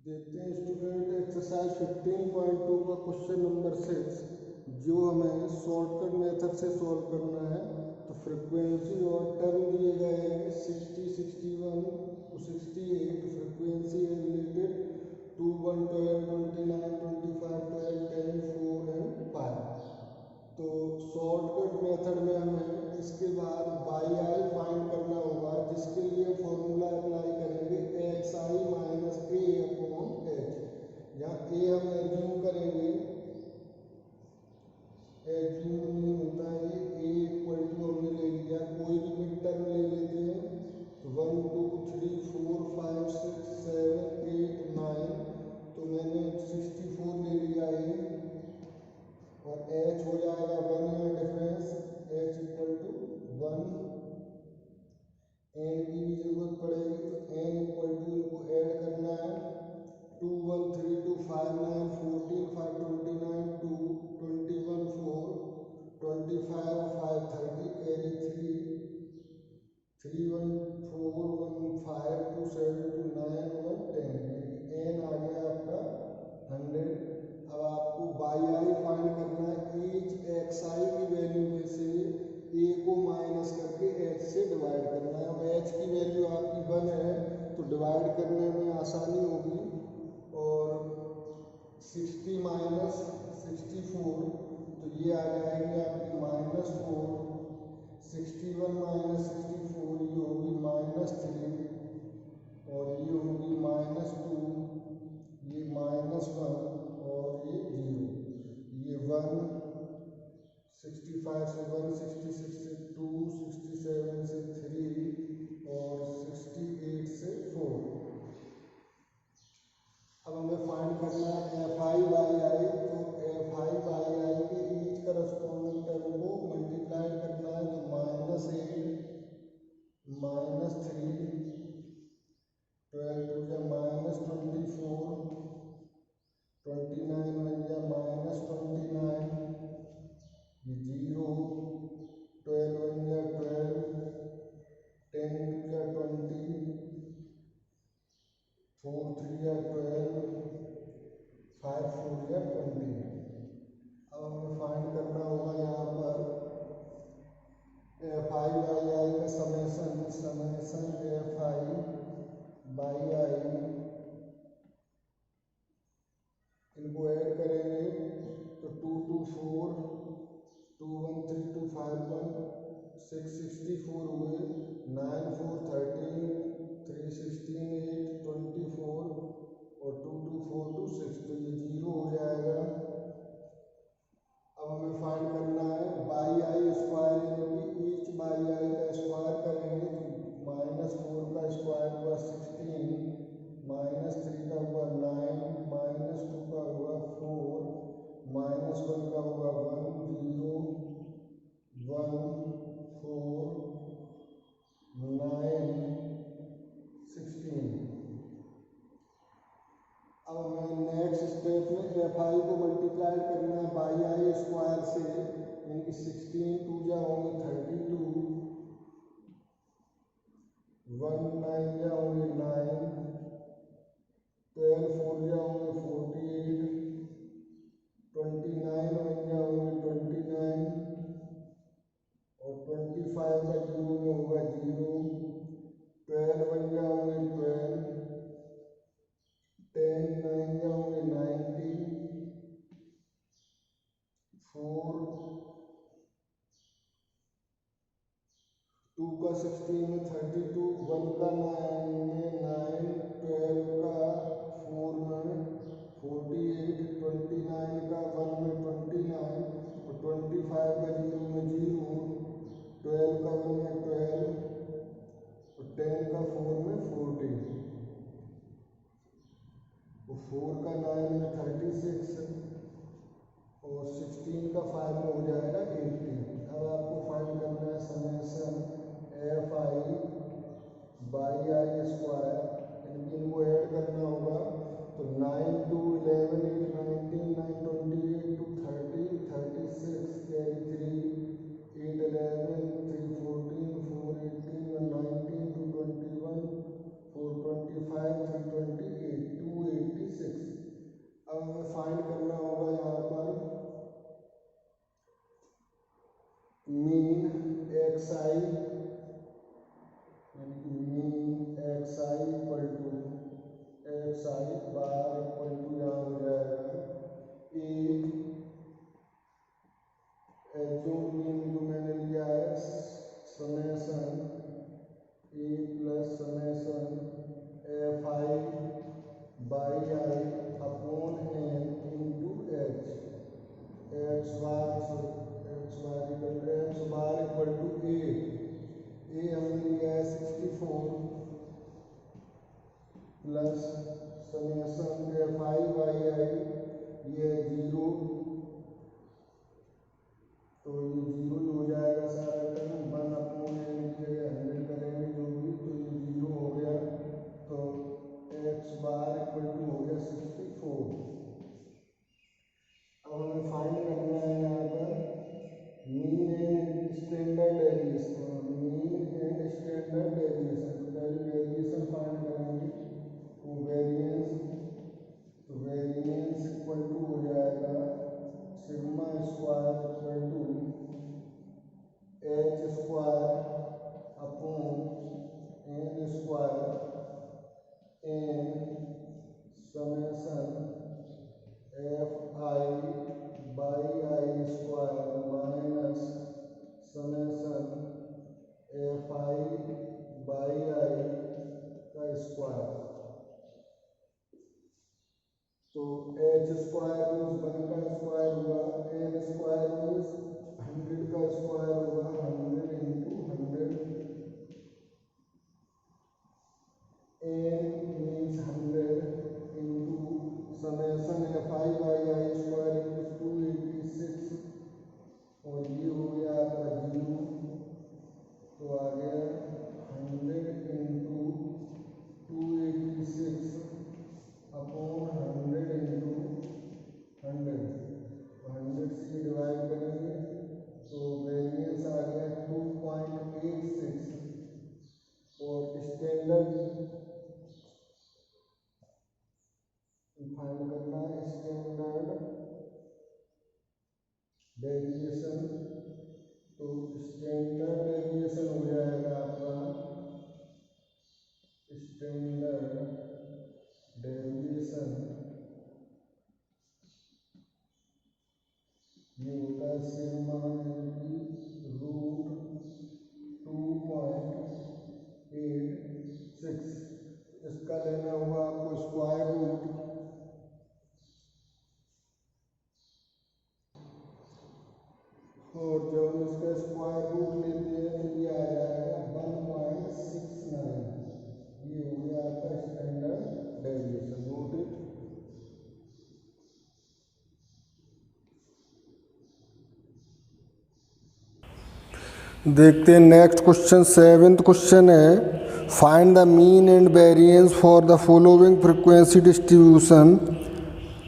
देखते हैं student exercise 15.2 का क्वेश्चन नंबर 6 जो हमें शॉर्टकट मेथड से सॉल्व करना है। तो फ्रीक्वेंसी और टर्म दिए गए हैं 60, 61 to 68। फ्रीक्वेंसी है रिलेटेड 2, 1, 12, 29, 25, 12, 10, 4 एंड 5। तो शॉर्टकट मेथड में हमें इसके बाद बाई आई फाइंड करना होगा, जिसके लिए फॉर्मूला अप्लाई करेंगे एक्स आई माइनस ए अपॉन एच। यहाँ ए हम एज्यूम करेंगे, एज्यूम नहीं होता है, ए इक्वल टू हमने ले लिया, कोई भी मिड टर्म ले लेते हैं। तो 1, 2, 3, 4, 5, 6, 7, 8, 9। तो मैंने 64 ले लिया है और h हो जाएगा 1 यहाँ difference, h equal to 1। n की भी जरूरत पड़ेगी तो n इक्वल टू इनको ऐड करना है 2, 1, 3, 2, 5, 9, 14, 5, 29, 2, 21, 4, 25, 5, 30, कैरी 3, 3, 1, 4, 1, 5, 2, 7, 2, 9, 1, 10। n आ गया आपका 100। अब आपको बाई आई फाइंड करना है, ईच एक्स आई की वैल्यू में से ए को माइनस करके एच से डिवाइड करना है। और एच की वैल्यू आपकी 1 है तो डिवाइड करने में आसानी होगी। और 60 माइनस 64 तो ये आ जाएगी आपकी -4। 61 माइनस 64 ये होगी -3 और ये होगी -2, ये -1 और ये 0। ये 1, 65 से 1, 66 से 2, 67 से 3 और 68 से 4। अब हमें फाइंड करना है एफ आई बाई आई। तो एफ आई बाई आई के ईच करस्पॉन्डिंग टर्म को मल्टीप्लाई करना है। तो -8, -3, 12 टू या -24, 29 बन गया -29, ये 0, 12 बन गया 12, 10 टू या 20, 4 3 या 12, 5 4 या 20। अब हमें फाइंड करना होगा यहाँ पर एफ आई बाई आई का समेसन एफ आई बाई आई, इनको ऐड करेंगे तो 2, 2, 4, 2, 1, 3, 2, 5, 1, 6, 64 हुए, 9, 4, 13, 3, 16, 8, 24 और 2, 2, 4, 2, 6। तो ये 0 हो जाएगा। अब हमें फाइंड करना है बाई आई स्क्वायर, यानी कि ईच बाई आई का स्क्वायर करेंगे तो -4 का स्क्वायर हुआ 16, -3 का हुआ 9, -2 का हुआ 4, -1 का हुआ 1, 0, 1, 4, 9, 16। अब हमें नेक्स्ट स्टेप में एफ आई को मल्टीप्लाई करना है बाई आई स्क्वायर से, यानी कि 16 2 जा होंगे 32, 1 9 जा होंगे 9, 12 4 जा होंगे 48, 29 बन जा होंगे 29 और 25 का 0 में होगा 0, 12 बन जा होंगे 12, 10 9 जा होंगे 90, 4, 2 का 16 में 32, 1 का 9 में 9, 12 का 4 में 48, 29 का 1 में 29 और 25 का 0 में 0, 12 का 1 में 12 और 10 का 4 में 14 और 4 का 9 में 36 और 16 का 5 में हो जाएगा 18। अब आपको फाइंड करना है summation F I by I square, यानी इनको ऐड करना होगा। तो 9 2 11 8 19 9 28 2 30 36 carry 3 mean x i mean x i equal to x i bar equal to यहाँ हो जाएगा जो मीन जो मैंने लिया है summation A plus summation F I by i upon n into h x bar equal to A हमने लिया है 64 plus summation F I by आई ये 0, तो ये 0 ही हो जाएगा सारा टर्म 1 अपॉन एन की जगह 100 करेंगे जो भी, तो ये 0 हो गया, तो एक्स बार इक्वल टू हो गया 64। अब हमें फाइंड करना है यहाँ पर मीन एंड स्टैंडर्ड डेविएशन, तो पहले वेरिएशन फाइंड करेंगे, तो वेरिएंस इक्वल टू हो जाएगा sigma square equal to H square upon N square N summation F I by I square minus summation F I by आई का स्क्वायर। तो H square means 1 का square हुआ, N square means 100 का square होगा, 100 into 100, N means 100 into summation F I by I square equal 286, और ये हो गया आपका 0, तो आ गया 100 इंटू 286 अपॉन 100 इंटू 100, 100 से डिवाइड करेंगे तो वेरिएंस आ गया 2.86, और स्टैंडर्ड फाइंड करना है स्टैंडर्ड डेविएशन, तो स्टैंडर्ड डेविएशन हो जाएगा आपका स्टैंडर्ड डेविएशन, ये होता है सिग्मा रूट 2.86, इसका लेना होगा आपको स्क्वायर रूट, और जब हम इसका स्क्वायर रूट लेते हैं तो ये आ जाएगा 1.69, ये हो गया आपका स्टैंडर्ड डेविएशन। Note it. देखते हैं नेक्स्ट क्वेश्चन, 7th क्वेश्चन है find the mean and variance for the following frequency distribution.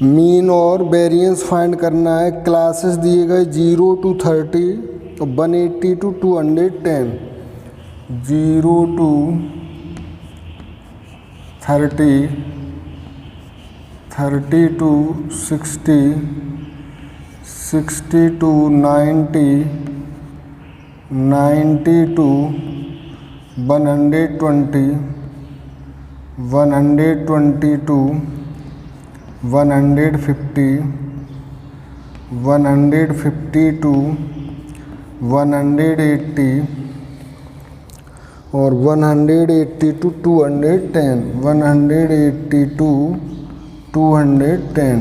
Mean और वेरिएंस फाइंड करना है। क्लासेस दिए गए 0 to 30 और 180 to 210, 0 to 30, 30 to 60, 60 to 90, 90 to 120, 120 to 150, 150 to 180 और 180 to 210, 180 to 210।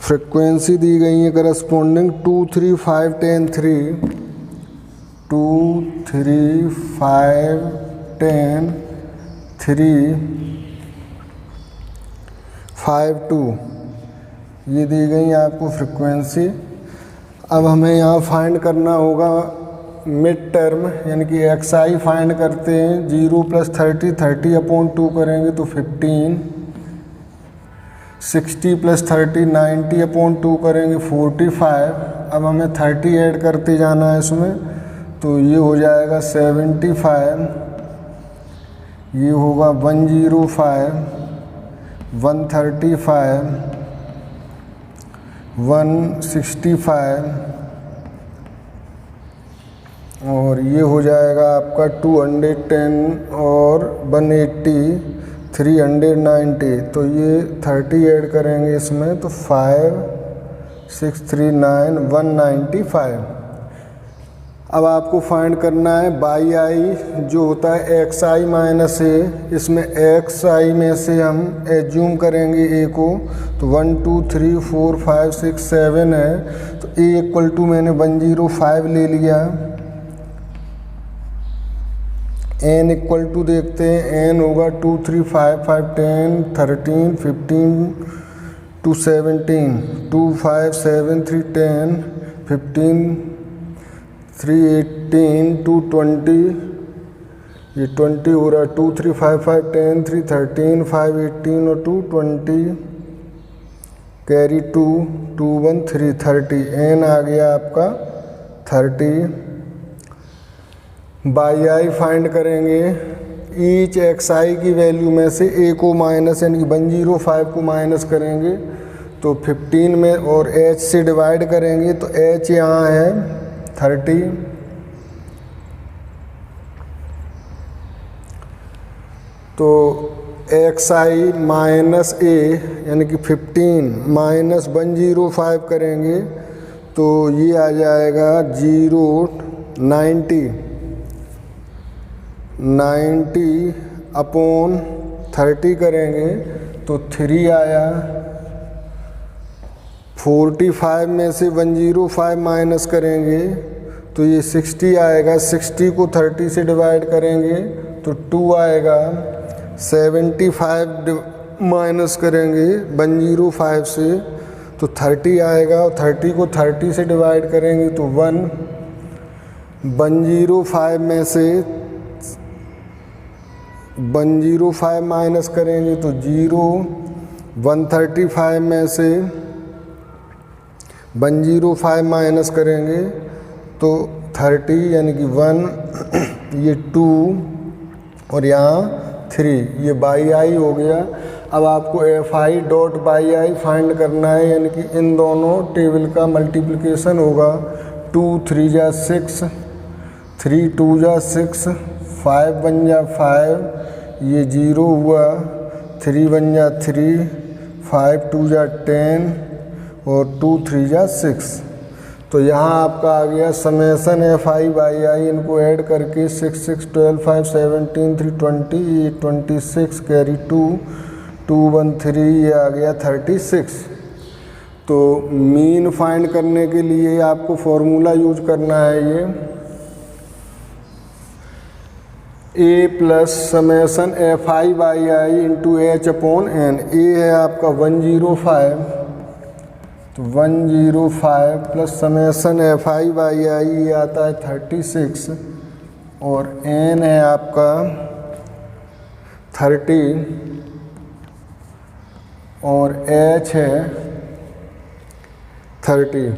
फ्रिक्वेंसी दी गई है करस्पॉन्डिंग 2, 3, 5, 10, 3, 2, 3, 5, 10, 3, 5, 2, ये दी गई है आपको फ्रिक्वेंसी। अब हमें यहाँ फाइंड करना होगा मिड टर्म, यानी कि एक्स आई फाइंड करते हैं। 0 + 30, 30/2 करेंगे तो 15, 60 + 30, 90/2 करेंगे 45। अब हमें 30 ऐड करते जाना है इसमें, तो ये हो जाएगा 75, ये होगा 105, 135, 165, और ये हो जाएगा आपका 210 और 180 390। तो ये 30 ऐड करेंगे इसमें तो 5 6 3 9 195। अब आपको फाइंड करना है बाई आई जो होता है एक्स आई माइनस ए। इसमें एक्स आई में से हम एज्यूम करेंगे ए को, तो 1 2 3 4 5 6 7 है, तो ए इक्वल टू मैंने 105 ले लिया। एन इक्वल टू देखते हैं, एन होगा 2 3 5 5 10 13 15 2 17 2 5 7 3 10 15 3 18 2 20, ये 20 हो रहा है, 2 3 5 5 10 3 13 5 18 और 2 20 कैरी 2 2 1 3 30। एन आ गया आपका 30। बाई आई फाइंड करेंगे, ईच एक्स आई की वैल्यू में से ए को माइनस यानी कि 105 को माइनस करेंगे तो 15 में और एच से डिवाइड करेंगे तो एच यहाँ है 30। तो एक्स आई माइनस ए यानी कि 15 माइनस 105 करेंगे तो ये आ जाएगा 90 अपॉन 30 करेंगे तो 3 आया। 45 में से 105 माइनस करेंगे तो ये 60 आएगा। 60 को 30 से डिवाइड करेंगे तो 2 आएगा। 75 माइनस करेंगे 105 से तो 30 आएगा और 30 को 30 से डिवाइड करेंगे तो 1। 105 में से 105 माइनस करेंगे तो 0। 135 में से 105 माइनस करेंगे तो 30 यानी कि 1, ये 2 और यहाँ 3, ये बाई आई हो गया। अब आपको F I dot by I find करना है, यानी कि इन दोनों टेबल का मल्टीप्लिकेशन होगा। 2 3 जा 6, 3 2 जा 6, 5 1 जा 5, ये 0 हुआ। 3 1 जा 3, 5 2 जा 10 और 2 3 जा 6। तो यहाँ आपका आ गया समेसन एफ आई बाई आई, इनको ऐड करके 6 6 12 5 17 3 20, ये 26 कैरी 2 2 1 3, ये आ गया 36। तो मीन फाइंड करने के लिए आपको फॉर्मूला यूज करना है, ये A plus summation F I by I into H upon N. A है आपका 105, तो 105 plus summation F I by आई ये आता है 36 और एन है आपका 30 और एच है 30।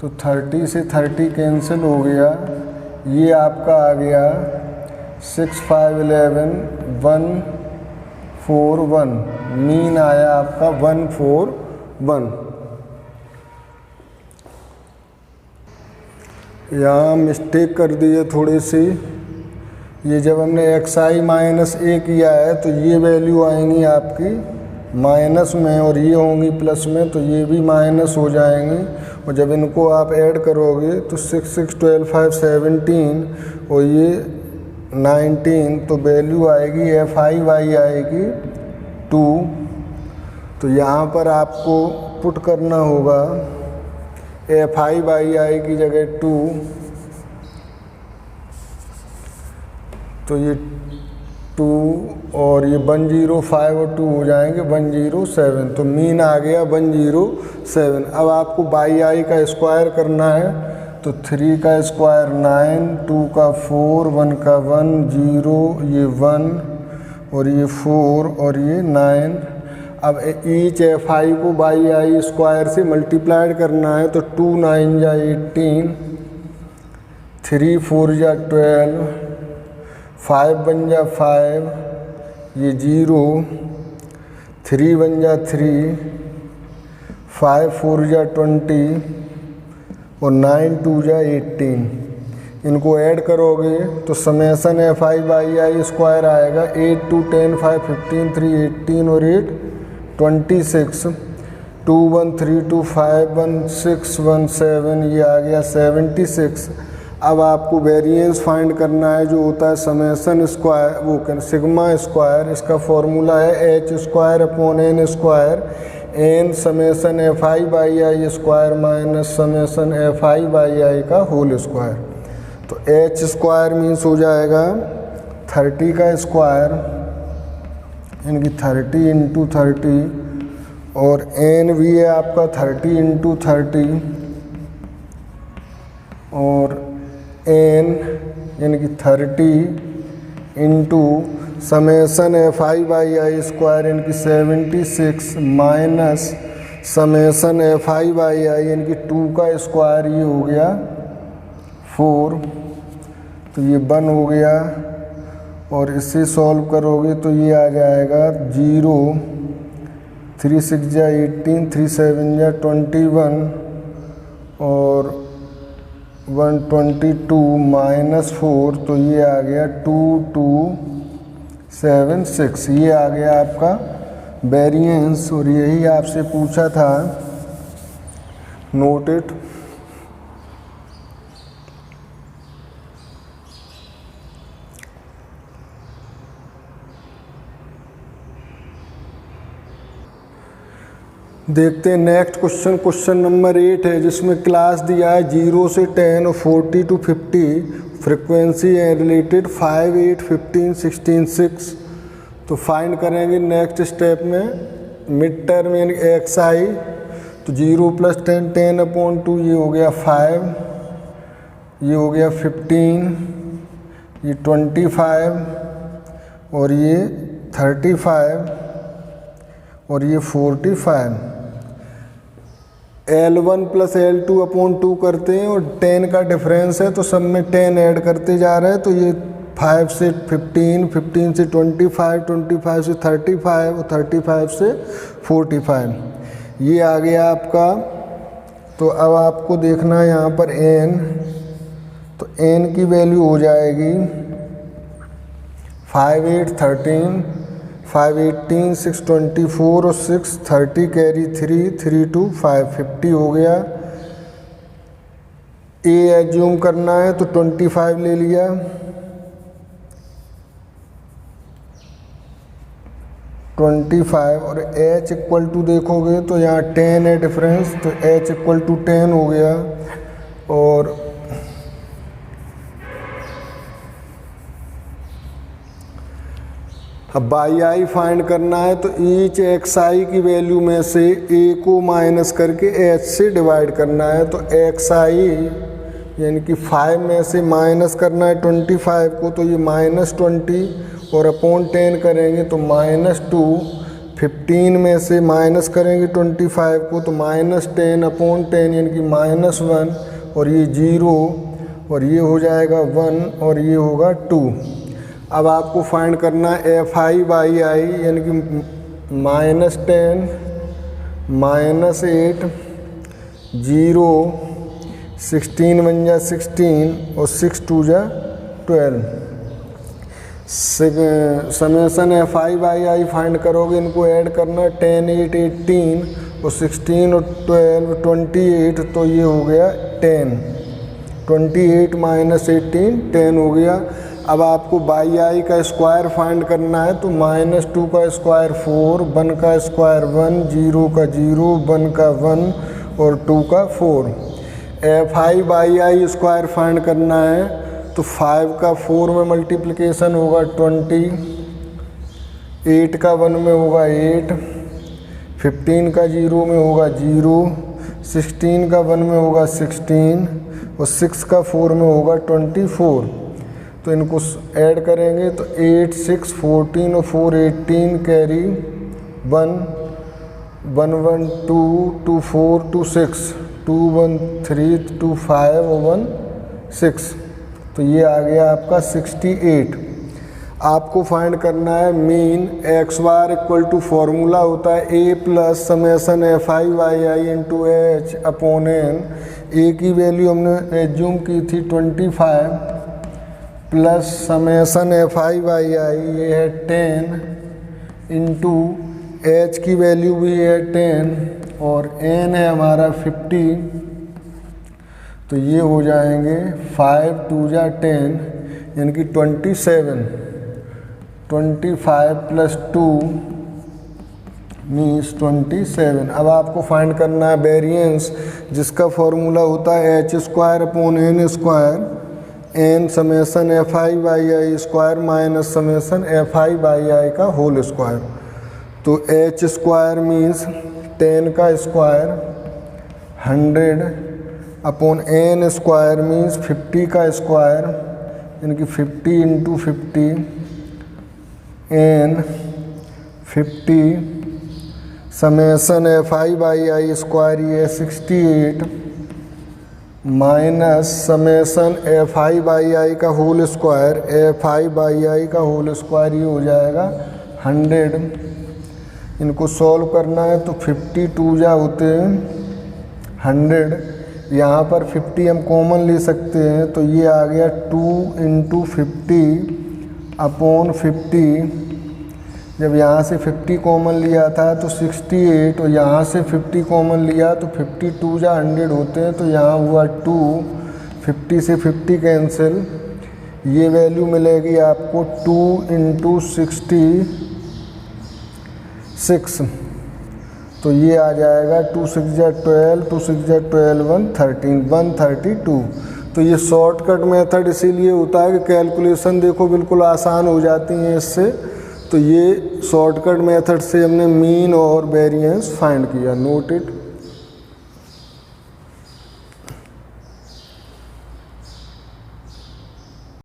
तो 30 से 30 कैंसिल हो गया, ये आपका आ गया 6 5 11 141। मीन आया आपका 141। यहाँ मिस्टेक कर दी है थोड़ी सी, ये जब हमने एक्स आई माइनस ए किया है तो ये वैल्यू आएंगी आपकी माइनस में और ये होंगी प्लस में, तो ये भी माइनस हो जाएंगी। और जब इनको आप ऐड करोगे तो 6 6 12 5 17 और ये 19, तो वैल्यू आएगी एफ आई वाई आएगी 2। तो यहाँ पर आपको पुट करना होगा एफ आई बाई आई की जगह 2, तो ये 2 और ये 105 और 2 हो जाएंगे 107। तो मीन आ गया 107। अब आपको बाई आई का स्क्वायर करना है, तो 3 का स्क्वायर 9, 2 का 4, 1 का 1, 0, ये 1 और ये 4 और ये 9। अब ईच एफ आई को बाई आई स्क्वायर से मल्टीप्लाइड करना है, तो 2 9 जा 18, 3 4 जा 12, 5 1 जा 5, ये 0, 3 1 जा 3, 5 4 जा 20 और 9 2 जा 18। इनको ऐड करोगे तो summation F I by I square आएगा 8 2 10 5 15 3 18 और 8 26 2 1 3 2 5 1 6 1 7 ये आ गया 76। अब आपको वेरिएंस फाइंड करना है जो होता है समेसन स्क्वायर वो सिग्मा स्क्वायर, इसका फॉर्मूला है H square upon N square, N summation F I by I square minus summation F I by आई का होल स्क्वायर। तो एच स्क्वायर मीन्स हो जाएगा 30 का स्क्वायर यानी कि 30 इंटू 30 और एन भी है आपका 30 इंटू 30 और एन यानी कि 30 into summation F I by I square यानी कि 76 minus summation F I by आई यानी कि 2 का स्क्वायर ये हो गया 4, तो ये 1 हो गया और इससे सॉल्व करोगे तो ये आ जाएगा 0 3 6 जा 18 3 7 जा 21 और 122 माइनस 4 तो ये आ गया 2276। ये आ गया आपका वेरिएंस और यही आपसे पूछा था, नोट इट। देखते हैं नेक्स्ट क्वेश्चन, क्वेश्चन नंबर 8 है जिसमें क्लास दिया है 0 से 10 और 40 to 50, फ्रिक्वेंसी है रिलेटेड 5 8 15 16 6। तो फाइंड करेंगे नेक्स्ट स्टेप में मिड टर्म यानी एक्स आई, तो 0 + 10 10 अपॉन 2 ये हो गया 5, ये हो गया 15, ये 25 और ये 35 और ये 45। L1 + L2 अपॉन 2 करते हैं और 10 का डिफरेंस है तो सब में 10 ऐड करते जा रहे हैं, तो ये 5 से 15, 15 से 25, 25 से 35 और 35 से 45। ये आ गया आपका। तो अब आपको देखना है यहाँ पर n, तो n की वैल्यू हो जाएगी 5 8 13, 5 18 6 24 और 6 30 कैरी 3 3 2 5 50 हो गया। ए एज्यूम करना है तो 25 ले लिया, और h = देखोगे तो यहाँ 10 है डिफरेंस, तो h = 10 हो गया। और अब बाई आई फाइंड करना है तो ईच एक्स आई की वैल्यू में से ए को माइनस करके एच से डिवाइड करना है। तो एक्स आई यानी कि 5 में से माइनस करना है 25 को, तो ये -20 और अपॉन 10 करेंगे तो -2। 15 में से माइनस करेंगे 25 को तो -10 अपॉन 10 यानी कि -1 और ये 0 और ये हो जाएगा 1 और ये होगा 2। अब आपको फाइंड करना है एफ आई बाई आई यानी कि -10 -8 0 16 1 जा 16 और 6 2 जा 12। Summation F I by I find करोगे, इनको ऐड करना 10 8 18 और 16 और 12 28, तो ये हो गया 10। 28 - 18 10 हो गया। अब आपको बाई आई का स्क्वायर फाइंड करना है तो -2 का स्क्वायर 4, 1 का स्क्वायर 1, 0 का 0, 1 का 1 और 2 का 4। F I by I square find करना है तो 5 का 4 में मल्टीप्लिकेशन होगा 20, 8 का 1 में होगा 8, 15 का 0 में होगा 0, 16 का 1 में होगा 16 और 6 का 4 में होगा 24। तो इनको ऐड करेंगे तो 8 6 14 और 4 18 कैरी 1 1 1 2 2 4 2 6 2 1 3 2 5 और 1 6। तो ये आ गया आपका 68। आपको फाइंड करना है mean X bar equal to formula होता है a + summation F I by I into H upon N A की वैल्यू हमने एज्यूम की थी 25 plus summation F I by आई ये है 10 इंटू एच की वैल्यू भी है 10 और एन है हमारा 50, तो ये हो जाएंगे 5 2 जा 10 यानी कि 27, 25 प्लस 2 मीन्स 27। अब आपको फाइंड करना है वेरिएंस, जिसका फॉर्मूला होता है H square upon N square, N summation F I by I square minus summation F I by आई का होल स्क्वायर। तो एच स्क्वायर मीन्स 10 का square 100 upon N square means 50 का स्क्वायर यानी कि 50 into 50 n 50 summation F I by I square ये 68 minus summation F I by आई का whole square, f I by आई का whole square ये हो जाएगा 100। इनको सॉल्व करना है तो 52 जा होते हैं 100, यहाँ पर 50 हम कॉमन ले सकते हैं तो ये आ गया 2 इंटू 50 अपॉन 50। जब यहाँ से 50 कॉमन लिया था तो 68 और यहाँ से 50 कॉमन लिया तो 52 जा 100 होते हैं, तो यहाँ हुआ 2, 50 से 50 कैंसिल, ये वैल्यू मिलेगी आपको 2 इंटू 66, तो ये आ जाएगा 2 6 जा 12, 2 6 जा 12 113 132। तो ये शॉर्टकट मेथड इसीलिए होता है कि कैलकुलेशन देखो बिल्कुल आसान हो जाती हैं इससे। तो ये शॉर्टकट मेथड से हमने मीन और वेरिएंस फाइंड किया। Note it.